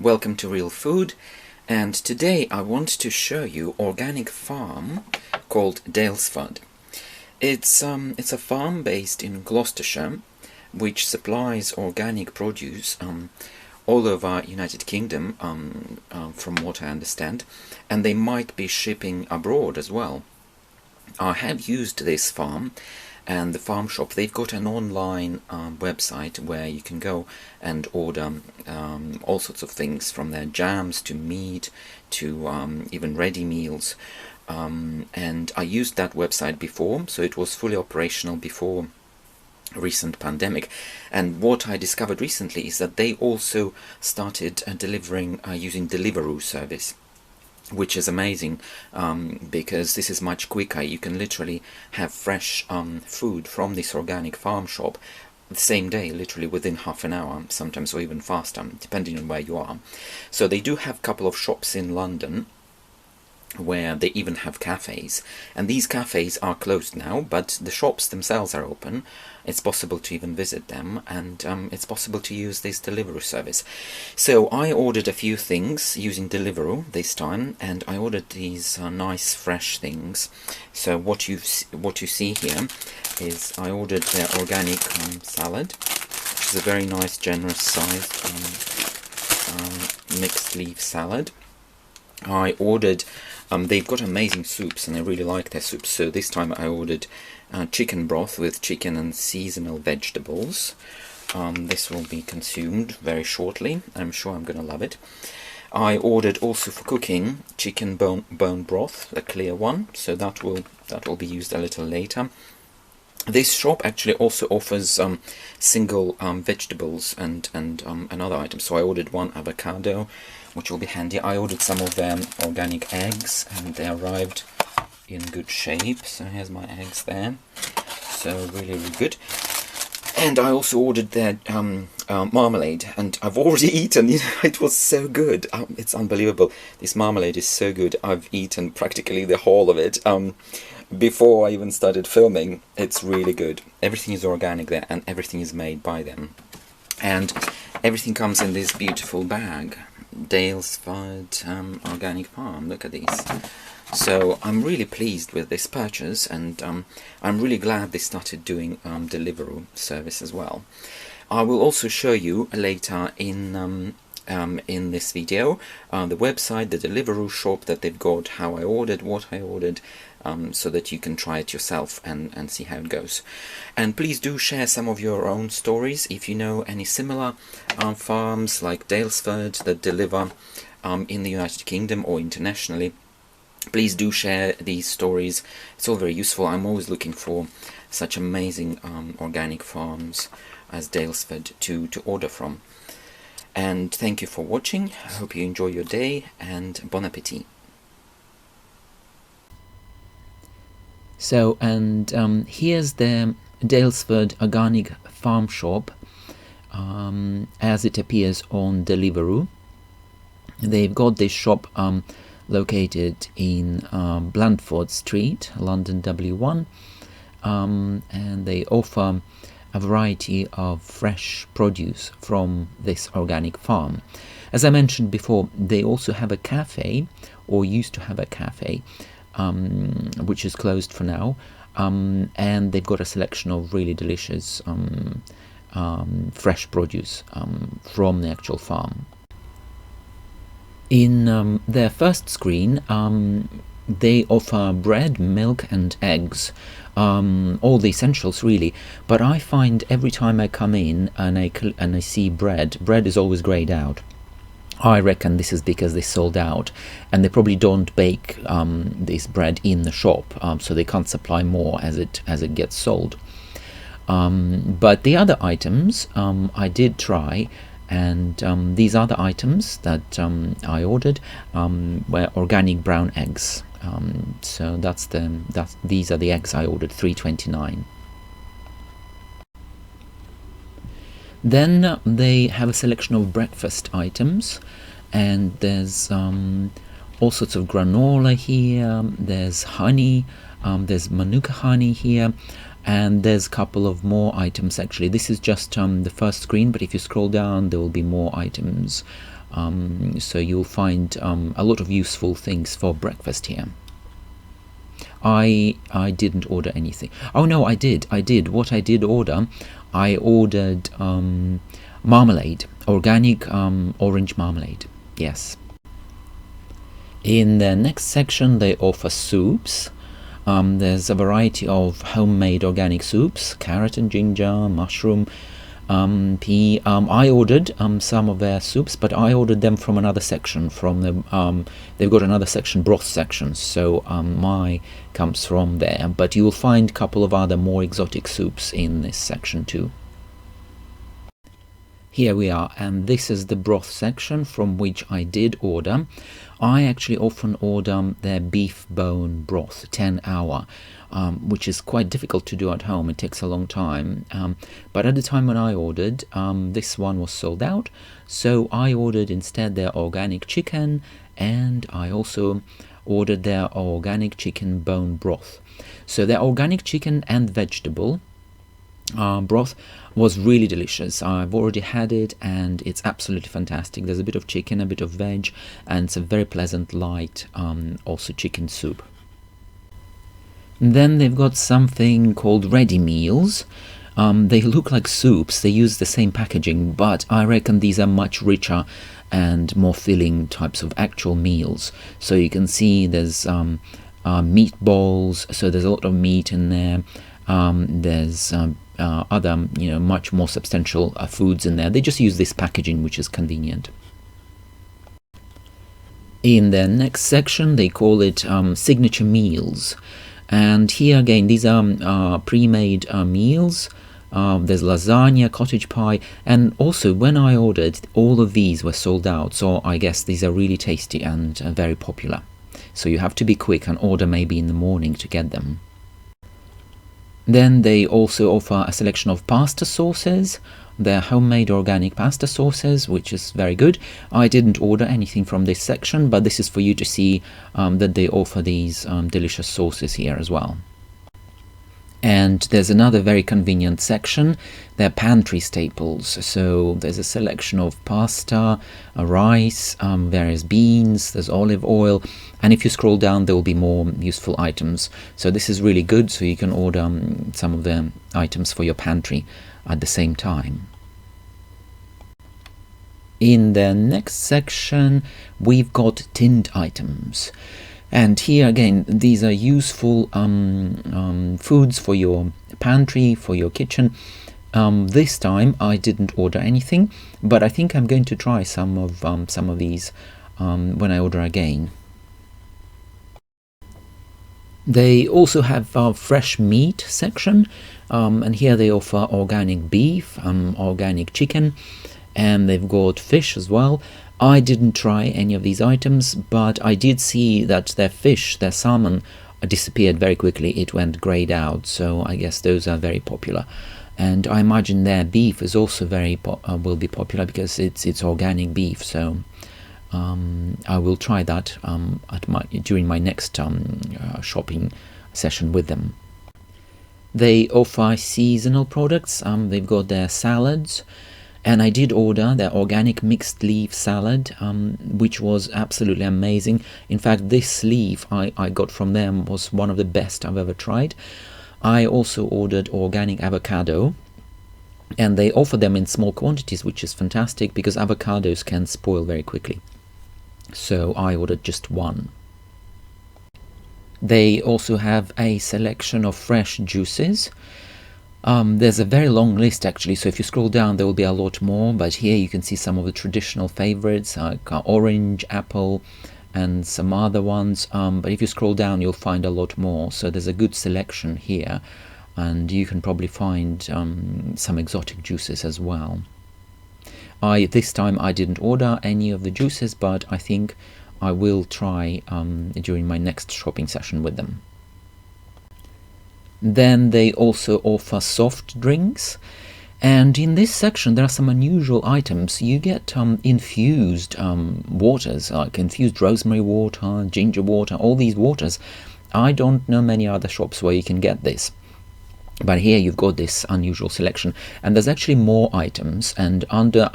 Welcome to Real Food, and today I want to show you organic farm called Daylesford. It's a farm based in Gloucestershire which supplies organic produce all over United Kingdom, from what I understand, and they might be shipping abroad as well. I have used this farm and the farm shop. They've got an online website where you can go and order all sorts of things, from their jams to meat to even ready meals, and I used that website before, so it was fully operational before recent pandemic. And what I discovered recently is that they also started delivering using Deliveroo service, which is amazing, because this is much quicker. You can literally have fresh food from this organic farm shop the same day, literally within half an hour, sometimes, or even faster, depending on where you are. So they do have a couple of shops in London where they even have cafes, and these cafes are closed now, but the shops themselves are open. It's possible to even visit them, and it's possible to use this Deliveroo service. So I ordered a few things using Deliveroo this time, and I ordered these nice fresh things. So what you see here is I ordered their organic salad, which is a very nice, generous sized mixed leaf salad. I ordered, they've got amazing soups, and I really like their soups, so this time I ordered chicken broth with chicken and seasonal vegetables. This will be consumed very shortly. I'm sure I'm gonna love it. I ordered also for cooking chicken bone broth, a clear one, so that will be used a little later. This shop actually also offers single vegetables and other items. So I ordered one avocado, which will be handy. I ordered some of their organic eggs, and they arrived in good shape. So here's my eggs there. So really, really good. And I also ordered their marmalade, and I've already eaten. It was so good. It's unbelievable. This marmalade is so good. I've eaten practically the whole of it. Before I even started filming. It's really good. Everything is organic there, and everything is made by them. And everything comes in this beautiful bag. Daylesford Organic Farm. Look at these. So I'm really pleased with this purchase, and I'm really glad they started doing Deliveroo service as well. I will also show you later in this video the website, the Deliveroo shop that they've got, how I ordered, what I ordered, so that you can try it yourself and see how it goes. And please do share some of your own stories if you know any similar farms like Daylesford that deliver in the United Kingdom or internationally. Please do share these stories. It's all very useful. I'm always looking for such amazing organic farms as Daylesford to order from. And thank you for watching. I hope you enjoy your day, and bon appetit. So, and here's the Daylesford Organic Farm Shop as it appears on Deliveroo. They've got this shop located in Blandford Street, London W1, and they offer a variety of fresh produce from this organic farm. As I mentioned before, they also have a cafe, or used to have a cafe, which is closed for now, and they've got a selection of really delicious fresh produce from the actual farm. In their first screen, they offer bread, milk and eggs, all the essentials really, but I find every time I come in and I see bread is always greyed out. I reckon this is because they sold out, and they probably don't bake this bread in the shop, so they can't supply more as it gets sold. But the other items I did try, and these other items that I ordered were organic brown eggs. So these are the eggs I ordered, $3.29. Then they have a selection of breakfast items, and there's all sorts of granola here, there's honey, there's manuka honey here, and there's a couple of more items actually. This is just the first screen, but if you scroll down there will be more items. So you'll find a lot of useful things for breakfast here. I didn't order anything. Oh no, I did. What I did order, I ordered marmalade, organic orange marmalade. Yes. In the next section they offer soups. There's a variety of homemade organic soups, carrot and ginger, mushroom, pea. I ordered some of their soups, but I ordered them from another section. From the they've got another section, broth section, so my comes from there. But you will find a couple of other more exotic soups in this section too. Here we are, and this is the broth section from which I did order. I actually often order their beef bone broth, 10-hour, which is quite difficult to do at home. It takes a long time. But at the time when I ordered, this one was sold out. So I ordered instead their organic chicken, and I also ordered their organic chicken bone broth. So their organic chicken and vegetable broth was really delicious. I've already had it and it's absolutely fantastic. There's a bit of chicken, a bit of veg, and it's a very pleasant light also chicken soup. And then they've got something called ready meals. They look like soups, they use the same packaging, but I reckon these are much richer and more filling types of actual meals. So you can see there's meatballs, so there's a lot of meat in there. There's other, much more substantial foods in there. They just use this packaging, which is convenient. In the next section, they call it signature meals. And here again, these are pre-made meals. There's lasagna, cottage pie, and also when I ordered, all of these were sold out. So I guess these are really tasty and very popular. So you have to be quick and order maybe in the morning to get them. Then they also offer a selection of pasta sauces. They're homemade organic pasta sauces, which is very good. I didn't order anything from this section, but this is for you to see that they offer these delicious sauces here as well. And there's another very convenient section, they're pantry staples. So there's a selection of pasta, rice, various beans, there's olive oil, and if you scroll down there will be more useful items. So this is really good, so you can order some of the items for your pantry at the same time. In the next section we've got tinned items. And here again, these are useful foods for your pantry, for your kitchen. This time I didn't order anything, but I think I'm going to try some of these when I order again. They also have a fresh meat section, and here they offer organic beef, organic chicken, and they've got fish as well. I didn't try any of these items, but I did see that their fish, their salmon, disappeared very quickly. It went greyed out, so I guess those are very popular. And I imagine their beef is also will be popular because it's organic beef. So I will try that during my next shopping session with them. They offer seasonal products. They've got their salads. And I did order their organic mixed leaf salad, which was absolutely amazing. In fact, this leaf I got from them was one of the best I've ever tried. I also ordered organic avocado, and they offer them in small quantities, which is fantastic because avocados can spoil very quickly. So I ordered just one. They also have a selection of fresh juices. There's a very long list actually, so if you scroll down there will be a lot more, but here you can see some of the traditional favorites like orange, apple, and some other ones, but if you scroll down you'll find a lot more, so there's a good selection here, and you can probably find some exotic juices as well. This time I didn't order any of the juices, but I think I will try during my next shopping session with them. Then they also offer soft drinks, and in this section there are some unusual items. You get infused waters, like infused rosemary water, ginger water, all these waters. I don't know many other shops where you can get this. But here you've got this unusual selection, and there's actually more items, and under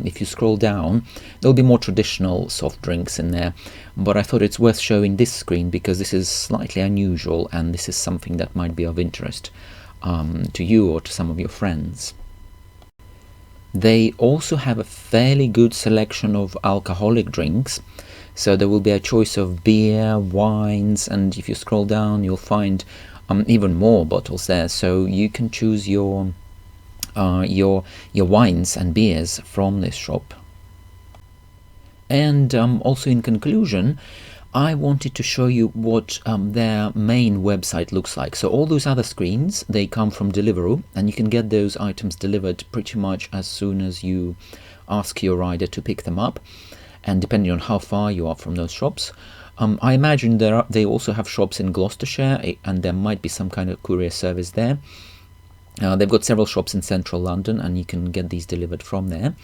if you scroll down, there'll be more traditional soft drinks in there. But I thought it's worth showing this screen because this is slightly unusual, and this is something that might be of interest to you or to some of your friends. They also have a fairly good selection of alcoholic drinks, so there will be a choice of beer, wines, and if you scroll down you'll find even more bottles there, so you can choose your wines and beers from this shop. And also in conclusion, I wanted to show you what their main website looks like. So all those other screens, they come from Deliveroo, and you can get those items delivered pretty much as soon as you ask your rider to pick them up, and depending on how far you are from those shops. I imagine they also have shops in Gloucestershire, and there might be some kind of courier service there. They've got several shops in central London, and you can get these delivered from there.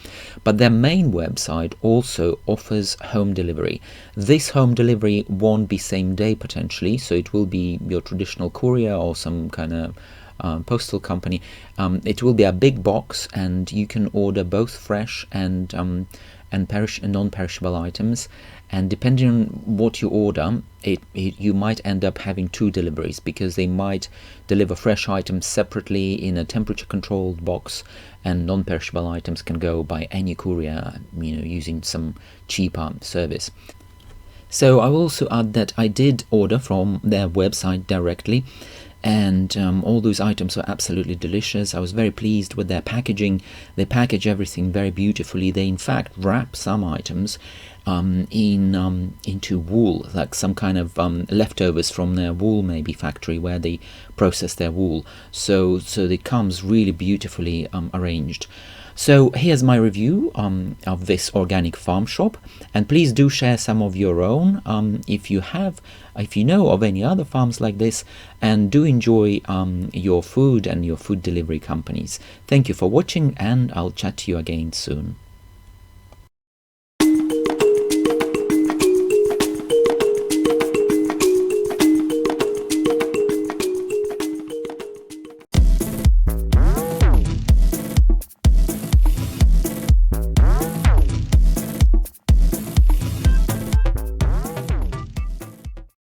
But their main website also offers home delivery. This home delivery won't be same day potentially, so it will be your traditional courier or some kind of postal company. It will be a big box, and you can order both fresh and non-perishable items, and depending on what you order, you might end up having 2 deliveries, because they might deliver fresh items separately in a temperature controlled box, and non-perishable items can go by any courier, using some cheaper service. So I will also add that I did order from their website directly, and all those items were absolutely delicious. I was very pleased with their packaging. They package everything very beautifully. They in fact wrap some items into wool, like some kind of leftovers from their wool maybe factory where they process their wool. So it comes really beautifully arranged. So here's my review of this organic farm shop, and please do share some of your own if you know of any other farms like this, and do enjoy your food and your food delivery companies. Thank you for watching, and I'll chat to you again soon.